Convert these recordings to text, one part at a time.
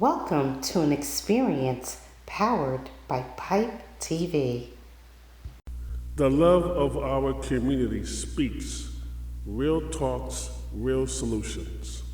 Welcome to an experience powered by Pipe TV. The love of our community speaks. Real talks, real solutions.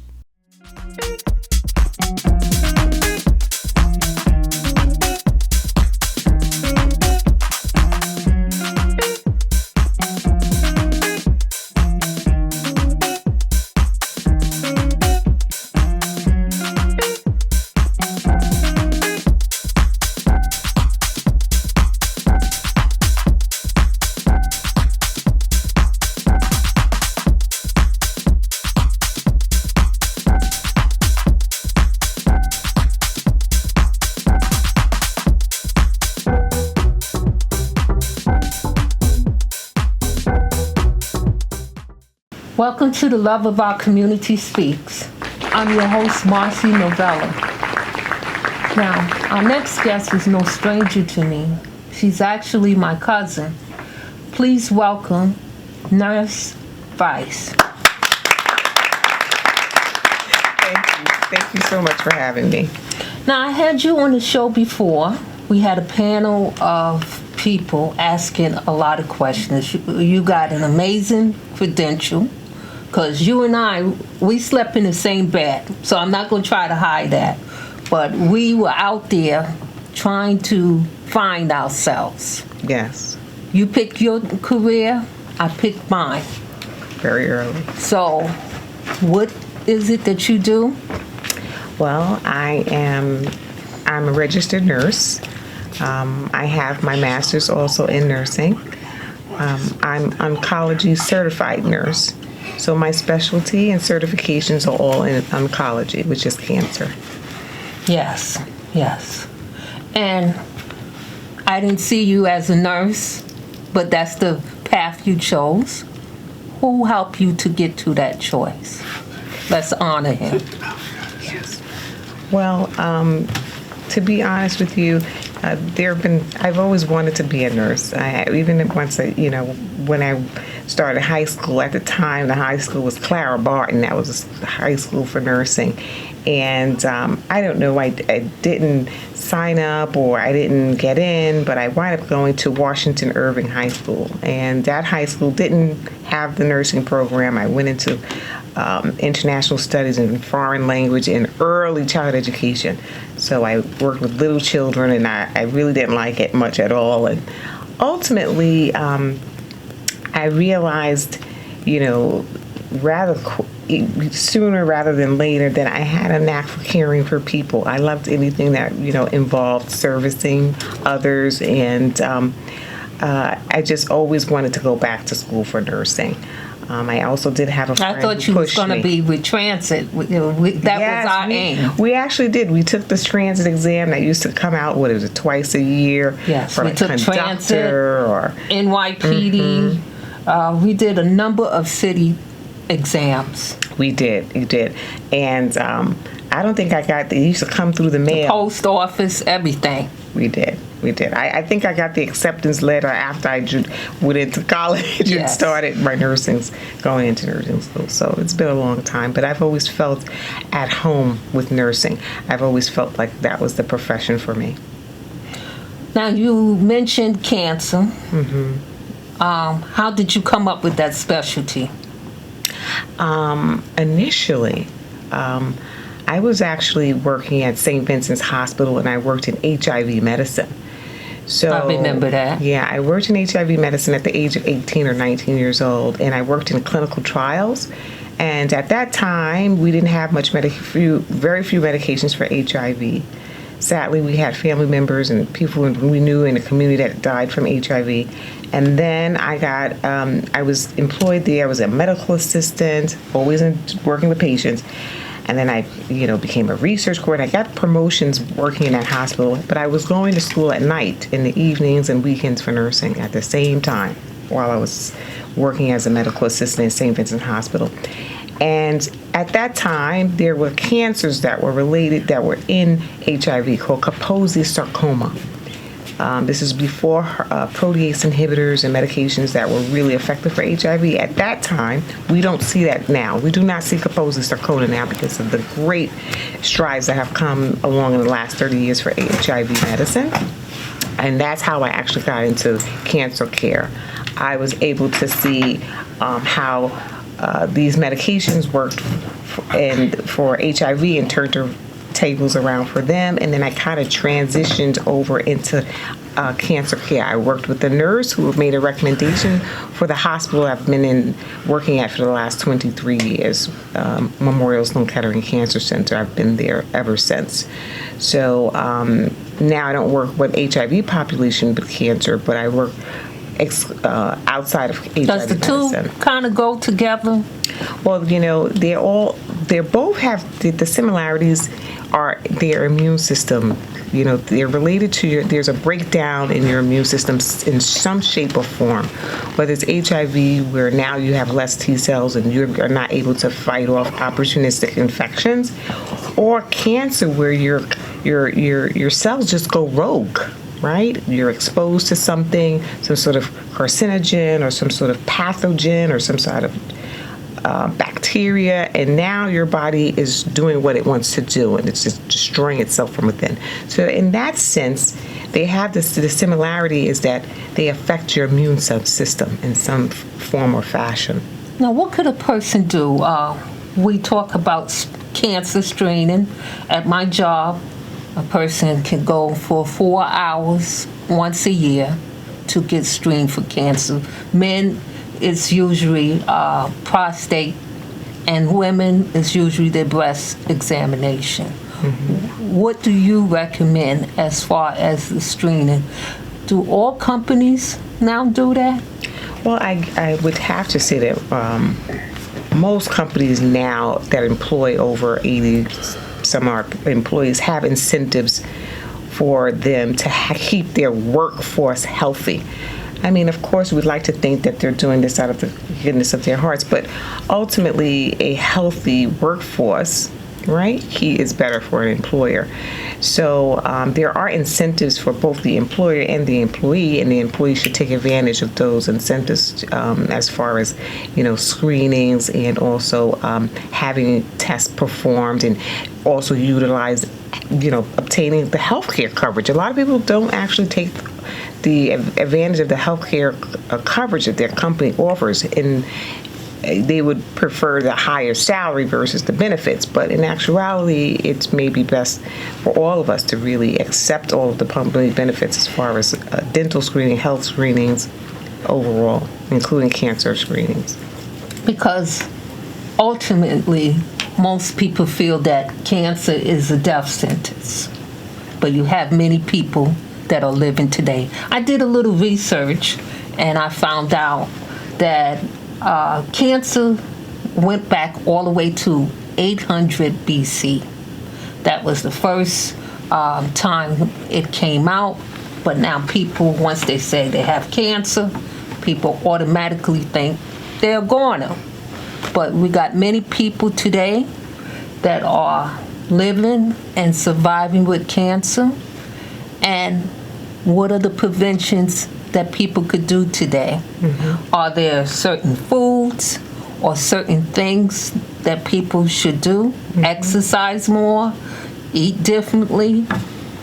Welcome to The Love of Our Community Speaks. I'm your host, Marcie Novella. Now, our next guest is no stranger to me. She's actually my cousin. Please welcome Nurse Vice. Thank you so much for having me. Now, I had you on the show before. We had a panel of people asking a lot of questions. You got an amazing credential. Because you and I, we slept in the same bed, so I'm not going to try to hide that. But we were out there trying to find ourselves. Yes. You picked your career, I picked mine. Very early. So, what is it that you do? Well, I'm a registered nurse. I have my master's also in nursing. I'm oncology certified nurse. So my specialty and certifications are all in oncology, which is cancer. Yes. And I didn't see you as a nurse, but that's the path you chose. Who helped you to get to that choice? Let's honor him. Yes. Well, to be honest with you, I've always wanted to be a nurse. When I started high school, at the time, the high school was Clara Barton. That was a high school for nursing. And I don't know, I didn't sign up or I didn't get in, but I wound up going to Washington Irving High School. And that high school didn't have the nursing program. I went into international studies and foreign language and early childhood education. So I worked with little children, and I really didn't like it much at all. And ultimately, I realized, sooner rather than later, that I had a knack for caring for people. I loved anything that, involved servicing others, and I just always wanted to go back to school for nursing. I also did have a friend. I thought you was going to be with transit. That was our aim. We actually did. We took this transit exam that used to come out, twice a year? Yes, for we took transit, or NYPD. We did a number of city exams. We did. And I don't think I got it used to come through the mail. The post office, everything. We did. I think I got the acceptance letter after I went into college and started my going into nursing school. So it's been a long time, but I've always felt at home with nursing. I've always felt like that was the profession for me. Now, you mentioned cancer. Mm-hmm. How did you come up with that specialty? Initially, I was actually working at St. Vincent's Hospital, and I worked in HIV medicine. So I remember that. Yeah, I worked in HIV medicine at the age of 18 or 19 years old, and I worked in clinical trials. And at that time, we didn't have very few medications for HIV. Sadly, we had family members and people we knew in the community that died from HIV. And then I was employed there. I was a medical assistant, always working with patients. And then I, became a research coordinator. I got promotions working in that hospital, but I was going to school at night, in the evenings and weekends for nursing at the same time while I was working as a medical assistant at St. Vincent Hospital. And at that time, there were cancers that were related, that were in HIV, called Kaposi sarcoma. This is before protease inhibitors and medications that were really effective for HIV. At that time, we don't see that now. We do not see Kaposi sarcoma now because of the great strides that have come along in the last 30 years for HIV medicine. And that's how I actually got into cancer care. I was able to see how these medications worked for HIV and turned the tables around for them. And then I kind of transitioned over into cancer care. I worked with the nurse who made a recommendation for the hospital I've been working at for the last 23 years, Memorial Sloan Kettering Cancer Center. I've been there ever since. So now I don't work with HIV population with cancer, but I work outside of HIV Does the medicine. two kind of go together? Well, they both have the similarities are their immune system. They're related to there's a breakdown in your immune system in some shape or form. Whether it's HIV, where now you have less T cells and you are not able to fight off opportunistic infections, or cancer, where your cells just go rogue. Right? You're exposed to something, some sort of carcinogen or some sort of pathogen or some sort of bacteria, and now your body is doing what it wants to do, and it's just destroying itself from within. So in that sense, they have the similarity is that they affect your immune system in some form or fashion. Now, what could a person do? We talk about cancer screening. At my job, a person can go for 4 hours once a year to get screened for cancer. Men, it's usually prostate, and women, it's usually their breast examination. Mm-hmm. What do you recommend as far as the screening? Do all companies now do that? Well, I would have to say that most companies now that employ over 80 some of our employees have incentives for them to keep their workforce healthy. I mean, of course, we'd like to think that they're doing this out of the goodness of their hearts, but ultimately, a healthy workforce, right, is better for an employer. So there are incentives for both the employer and the the employee should take advantage of those incentives as far as, screenings and also having tests performed and also utilize, obtaining the healthcare coverage. A lot of people don't actually take the advantage of the healthcare coverage that their company offers, and they would prefer the higher salary versus the benefits. But in actuality, it's maybe best for all of us to really accept all of the company benefits as far as dental screening, health screenings overall, including cancer screenings. Because ultimately, most people feel that cancer is a death sentence. But you have many people that are living today. I did a little research, and I found out that cancer went back all the way to 800 BC. That was the first time it came out. But now people, once they say they have cancer, people automatically think they're goner. But we got many people today that are living and surviving with cancer. And what are the preventions that people could do today? Mm-hmm. Are there certain foods or certain things that people should do? Mm-hmm. Exercise more, eat differently?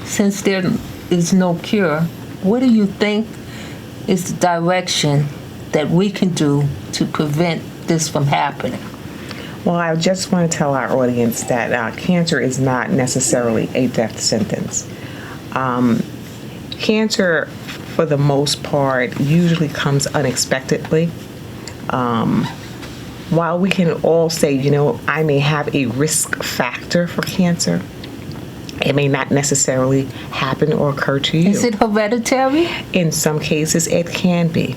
Since there is no cure, what do you think is the direction that we can do to prevent this from happening? Well, I just want to tell our audience that cancer is not necessarily a death sentence. Cancer, for the most part, usually comes unexpectedly. While we can all say, I may have a risk factor for cancer, it may not necessarily happen or occur to you. Is it hereditary? In some cases, it can be.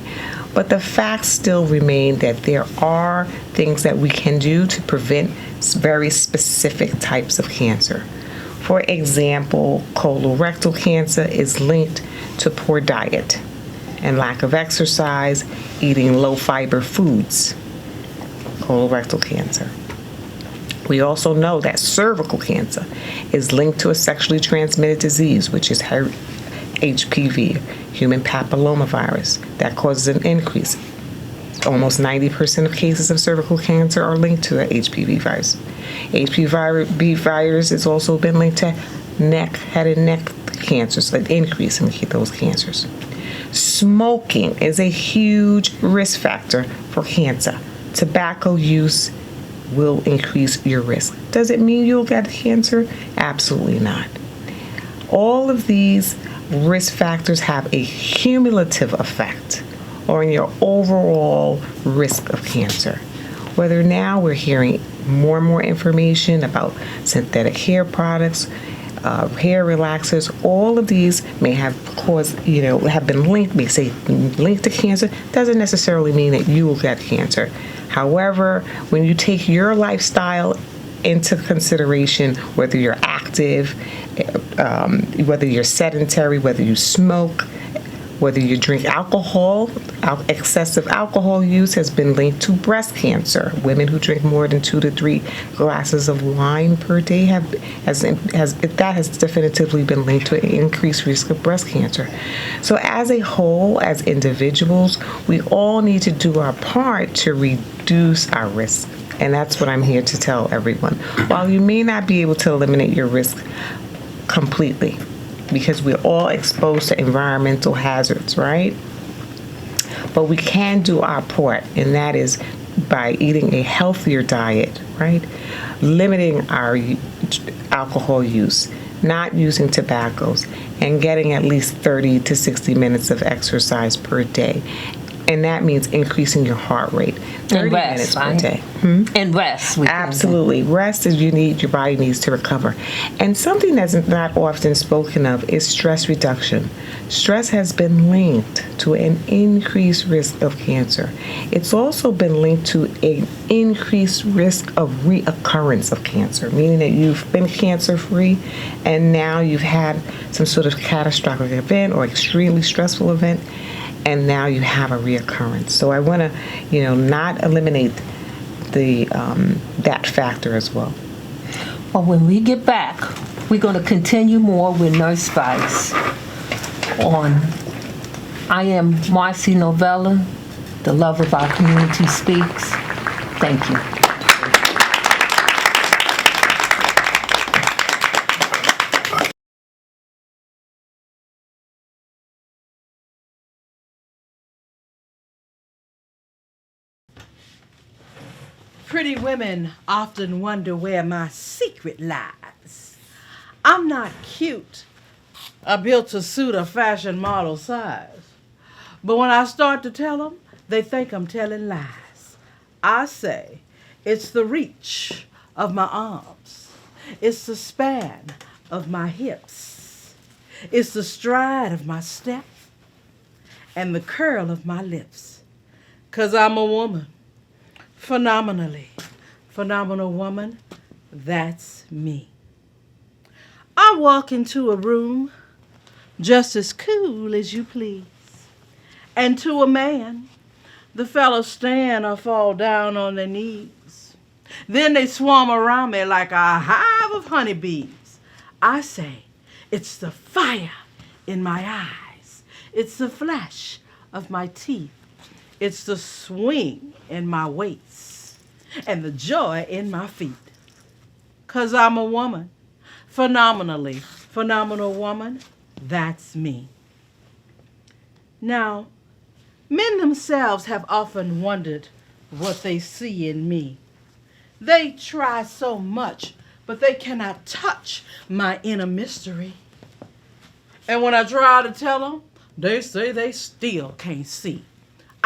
But the facts still remain that there are things that we can do to prevent very specific types of cancer. For example, colorectal cancer is linked to poor diet and lack of exercise, eating low-fiber foods. Colorectal cancer. We also know that cervical cancer is linked to a sexually transmitted disease, which is HPV, human papillomavirus, that causes an increase. Almost 90% of cases of cervical cancer are linked to the HPV virus. HPV virus has also been linked to head and neck cancers, an increase in those cancers. Smoking is a huge risk factor for cancer. Tobacco use will increase your risk. Does it mean you'll get cancer? Absolutely not. All of these risk factors have a cumulative effect on your overall risk of cancer. Whether now we're hearing more and more information about synthetic hair products, hair relaxers, all of these may have have been linked, linked to cancer, doesn't necessarily mean that you will get cancer. However, when you take your lifestyle into consideration, whether you're active, whether you're sedentary, whether you smoke, whether you drink alcohol, excessive alcohol use has been linked to breast cancer. Women who drink more than 2 to 3 glasses of wine per day has definitively been linked to an increased risk of breast cancer. So as a whole, as individuals, we all need to do our part to reduce our risk. And that's what I'm here to tell everyone. While you may not be able to eliminate your risk completely, because we're all exposed to environmental hazards, right? But we can do our part, and that is by eating a healthier diet, right? Limiting our alcohol use, not using tobaccos, and getting at least 30 to 60 minutes of exercise per day. And that means increasing your heart rate. 30 minutes per day. And rest. Absolutely. Rest is your body needs to recover. And something that's not often spoken of is stress reduction. Stress has been linked to an increased risk of cancer. It's also been linked to an increased risk of reoccurrence of cancer, meaning that you've been cancer-free and now you've had some sort of catastrophic event or extremely stressful event, and now you have a reoccurrence. So I want to, not eliminate that factor as well. Well, when we get back, we're going to continue more with Nurse Spice on I Am Marcie Novella, the love of our community speaks. Thank you. Pretty women often wonder where my secret lies. I'm not cute. I built a suit a fashion model size. But when I start to tell them, they think I'm telling lies. I say, it's the reach of my arms. It's the span of my hips. It's the stride of my step and the curl of my lips. 'Cause I'm a woman. Phenomenal woman, that's me. I walk into a room just as cool as you please. And to a man, the fellas stand or fall down on their knees. Then they swarm around me like a hive of honeybees. I say, it's the fire in my eyes. It's the flash of my teeth. It's the swing in my waist and the joy in my feet. 'Cause I'm a woman, phenomenal woman, that's me. Now, men themselves have often wondered what they see in me. They try so much, but they cannot touch my inner mystery. And when I try to tell them, they say they still can't see.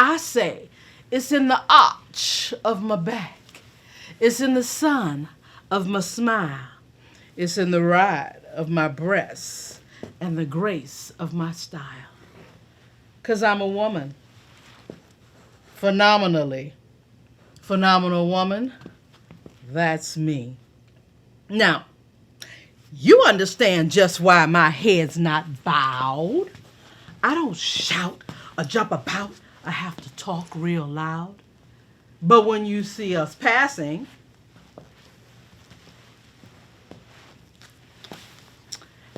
I say, it's in the arch of my back. It's in the sun of my smile. It's in the ride of my breasts and the grace of my style. 'Cause I'm a woman. Phenomenal woman, that's me. Now, you understand just why my head's not bowed. I don't shout or jump about. I have to talk real loud. But when you see us passing,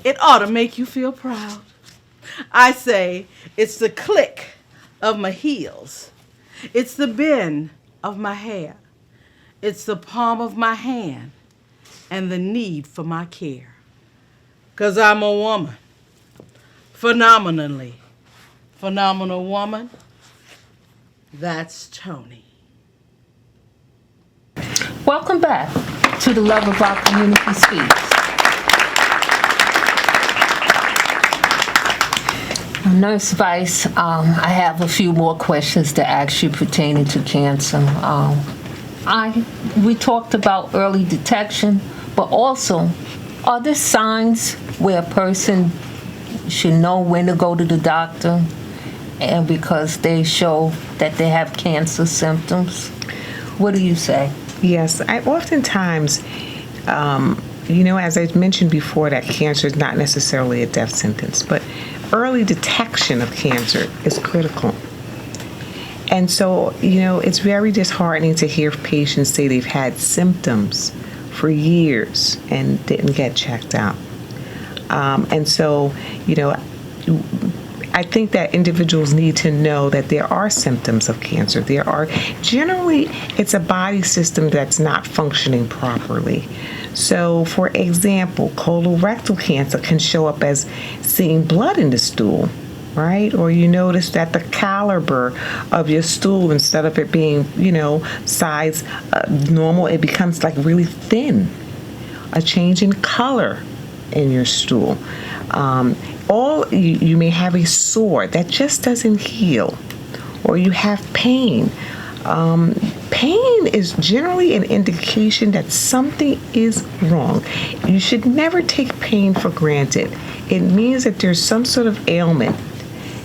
it ought to make you feel proud. I say it's the click of my heels. It's the bend of my hair. It's the palm of my hand and the need for my care. 'Cause I'm a woman. Phenomenal woman. That's Tony. Welcome back to the Love of Our Community Speaks. Nurse Vice, I have a few more questions to ask you pertaining to cancer. We talked about early detection, but also, are there signs where a person should know when to go to the doctor, and because they show that they have cancer symptoms? What do you say? Yes, I oftentimes, as I mentioned before, that cancer is not necessarily a death sentence, but early detection of cancer is critical. And so, it's very disheartening to hear patients say they've had symptoms for years and didn't get checked out. And so, I think that individuals need to know that there are symptoms of cancer. Generally, it's a body system that's not functioning properly. So, for example, colorectal cancer can show up as seeing blood in the stool, right? Or you notice that the caliber of your stool, instead of it being, size normal, it becomes like really thin. A change in color in your stool. You may have a sore that just doesn't heal, or you have pain. Pain is generally an indication that something is wrong. You should never take pain for granted. It means that there's some sort of ailment.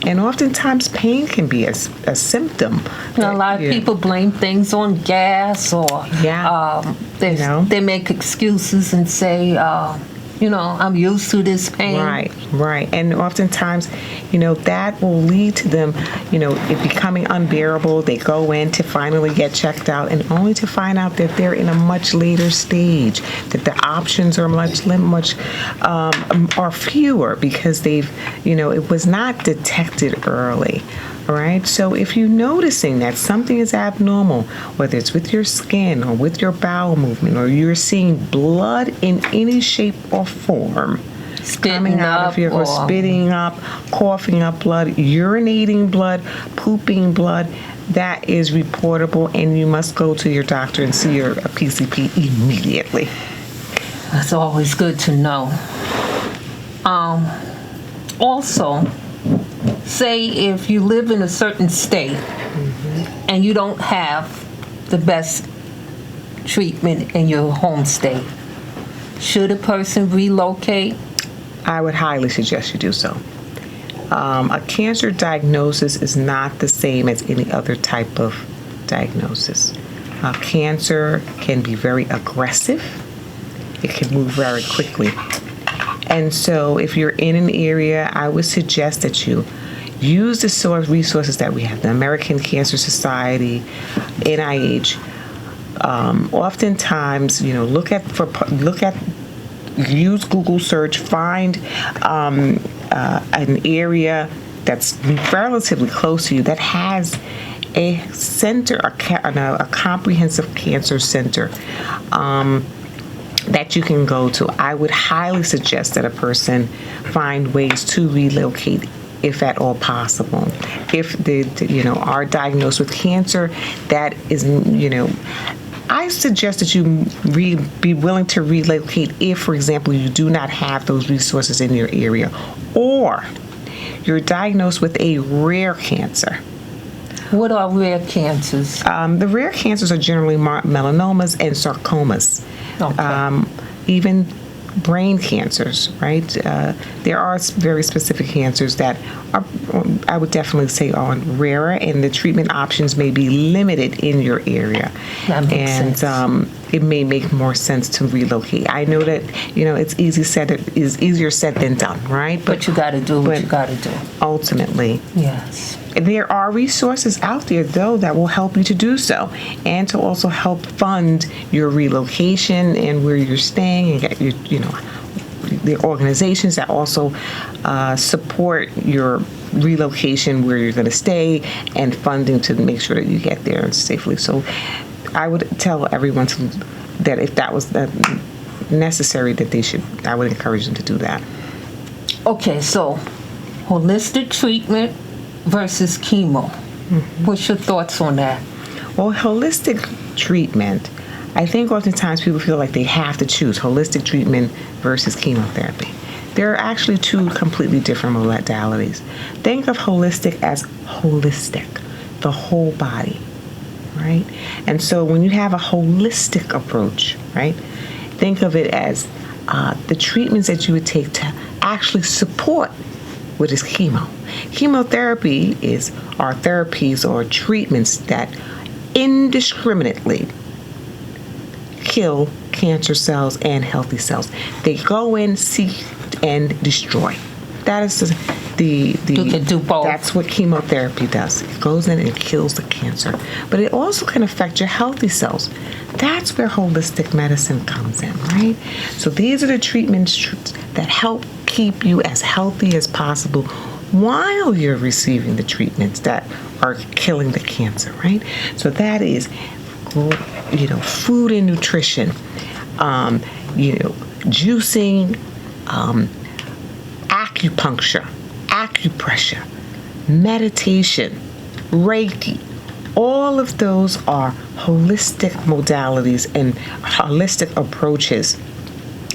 And oftentimes pain can be a symptom. A lot of people blame things on gas, or they make excuses and say, I'm used to this pain. Right. And oftentimes, that will lead to them, it becoming unbearable. They go in to finally get checked out, and only to find out that they're in a much later stage, that the options are are fewer because they've, it was not detected early. All right, so if you're noticing that something is abnormal, whether it's with your skin or with your bowel movement, or you're seeing blood in any shape or form coming out of or spitting up, coughing up blood, urinating blood, pooping blood, that is reportable, and you must go to your doctor and see your PCP immediately. That's always good to know. Also, say if you live in a certain state and you don't have the best treatment in your home state, should a person relocate? I would highly suggest you do so. A cancer diagnosis is not the same as any other type of diagnosis. Cancer can be very aggressive. It can move very quickly. And so if you're in an area, I would suggest that you use the sort of resources that we have, the American Cancer Society, NIH. Oftentimes, use Google search, find an area that's relatively close to you that has a center, a comprehensive cancer center that you can go to. I would highly suggest that a person find ways to relocate if at all possible. If they are diagnosed with cancer, that is, I suggest that you be willing to relocate if, for example, you do not have those resources in your area, or you're diagnosed with a rare cancer. What are rare cancers? The rare cancers are generally melanomas and sarcomas. Okay. Even brain cancers, right? There are very specific cancers that are, I would definitely say, are rarer, and the treatment options may be limited in your area. That makes sense. It may make more sense to relocate. I know that it's easier said than done, right? But you got to do what you got to do. Ultimately, yes. There are resources out there, though, that will help you to do so, and to also help fund your relocation and where you're staying, and get the organizations that also support your relocation, where you're going to stay, and funding to make sure that you get there safely. So I would tell everyone that if that was necessary, that I would encourage them to do that. Okay, so holistic treatment versus chemo. What's your thoughts on that? Well, holistic treatment, I think oftentimes people feel like they have to choose holistic treatment versus chemotherapy. They're actually two completely different modalities. Think of holistic as holistic, the whole body, right? And so when you have a holistic approach, right, think of it as the treatments that you would take to actually support what is chemo. Chemotherapy are therapies or treatments that indiscriminately kill cancer cells and healthy cells. They go in, seek, and destroy. That is the You can do both. That's what chemotherapy does. It goes in and kills the cancer. But it also can affect your healthy cells. That's where holistic medicine comes in, right? So these are the treatments that help keep you as healthy as possible while you're receiving the treatments that are killing the cancer, right? So that is, food and nutrition, juicing, acupuncture, acupressure, meditation, Reiki. All of those are holistic modalities and holistic approaches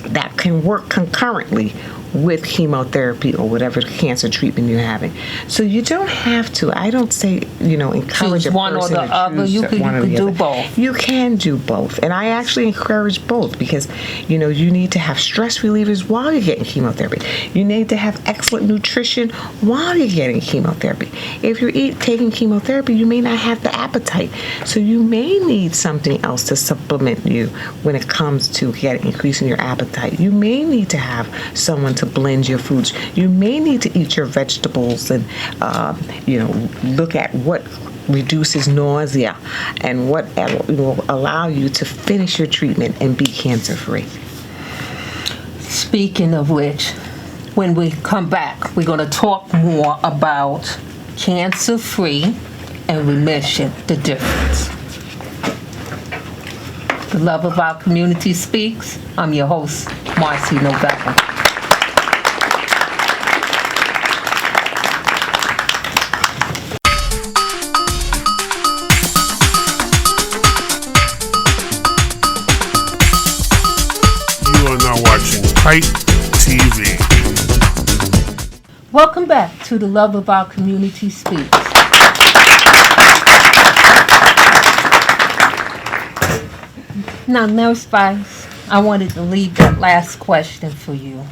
that can work concurrently with chemotherapy or whatever cancer treatment you're having. So you don't have to, I don't say, encourage Choose a one or person the to other. choose You could one or the do other. both. You can do both. And I actually encourage both because, you need to have stress relievers while you're getting chemotherapy. You need to have excellent nutrition while you're getting chemotherapy. If you're taking chemotherapy, you may not have the appetite. So you may need something else to supplement you when it comes to increasing your appetite. You may need to have someone to blend your foods. You may need to eat your vegetables and, look at what reduces nausea and what will allow you to finish your treatment and be cancer-free. Speaking of which, when we come back, we're going to talk more about cancer-free and remission, the difference. The love of our community speaks. I'm your host, Marcie Novella. You are now watching Kite TV. Welcome back to the love of our community speaks. Now, Nurse Spice, I wanted to leave that last question for you.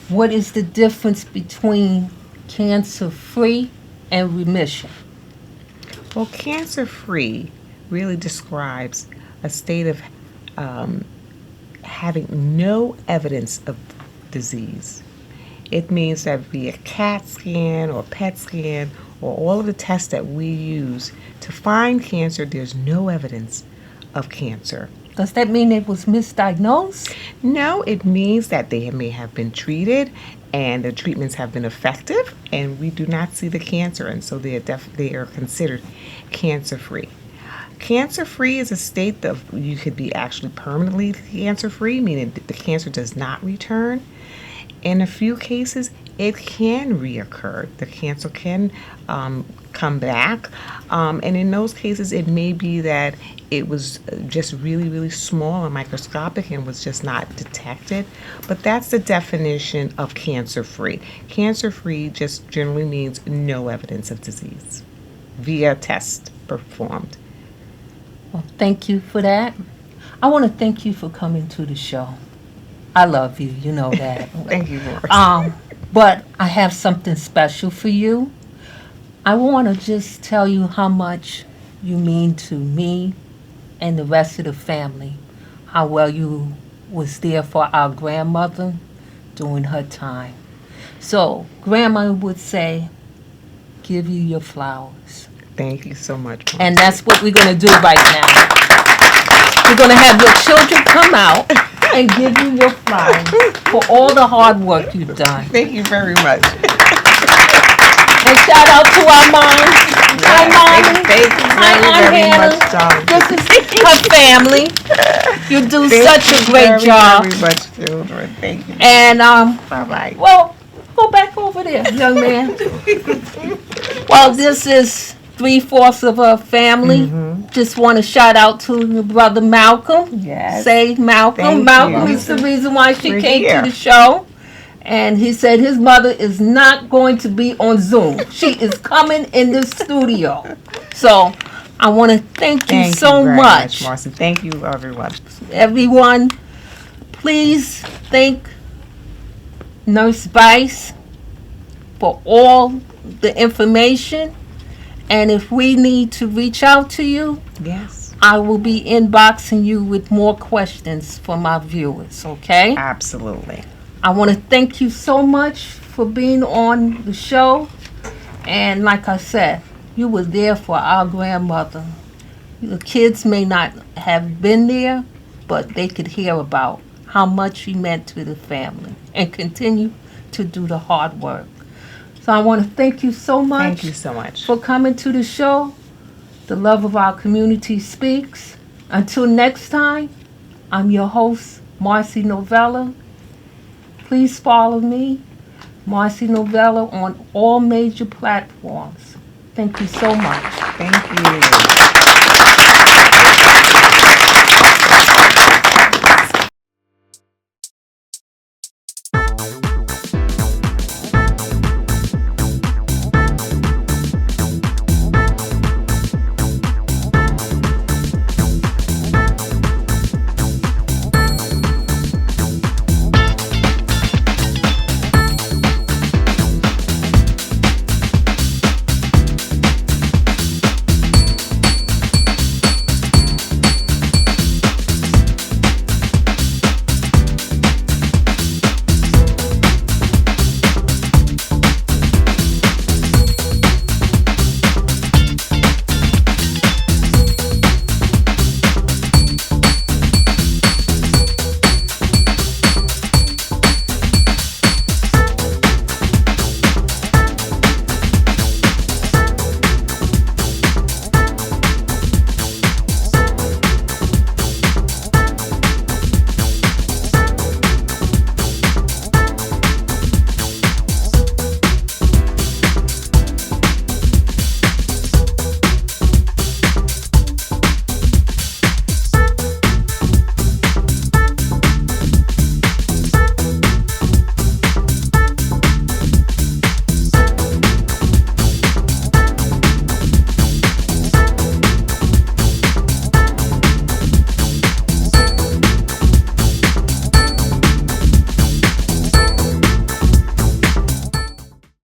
What is the difference between cancer-free and remission? Well, cancer-free really describes a state of having no evidence of disease. It means that via CAT scan or PET scan or all of the tests that we use to find cancer, there's no evidence of cancer. Does that mean it was misdiagnosed? No, it means that they may have been treated and the treatments have been effective and we do not see the cancer, and so they are considered cancer-free. Cancer-free is a state that you could be actually permanently cancer-free, meaning the cancer does not return. In a few cases, it can reoccur. The cancer can come back. And in those cases, it may be that it was just really, really small and microscopic and was just not detected. But that's the definition of cancer-free. Cancer-free just generally means no evidence of disease via test performed. Well, thank you for that. I want to thank you for coming to the show. I love you, you know that. Thank you, Morris. But I have something special for you. I want to just tell you how much you mean to me and the rest of the family. How well you was there for our grandmother during her time. So, Grandma would say, give you your flowers. Thank you so much, Morris. And that's what we're going to do right now. We're going to have your children come out. and give you your flowers for all the hard work you've done. Thank you very much. And shout out to our mom. Hi, Mommy. Thank you Hi, Aunt very Hannah. much, darling. This is her family. You do Thank such you a great job. Very much, children. Thank you. And Bye-bye. well, go back over there, young man. Well, this is 3/4 of her family. Just want to shout out to your brother Malcolm. Yes. Say Malcolm. Thank Malcolm you. is the reason why she We're came here. to the show. And he said his mother is not going to be on Zoom. She is coming in the studio. So I want to thank you so very much. Marcie. Thank you, everyone. Everyone, please thank Nurse Vice for all the information. And if we need to reach out to you, Yes. I will be inboxing you with more questions for my viewers, okay? Absolutely. I want to thank you so much for being on the show. And like I said, you were there for our grandmother. The kids may not have been there, but they could hear about how much she meant to the family and continue to do the hard work. So I want to thank you so much. Thank you so much. For coming to the show. The love of our community speaks. Until next time, I'm your host, Marcie Novella. Please follow me, Marcie Novella, on all major platforms. Thank you so much. Thank you.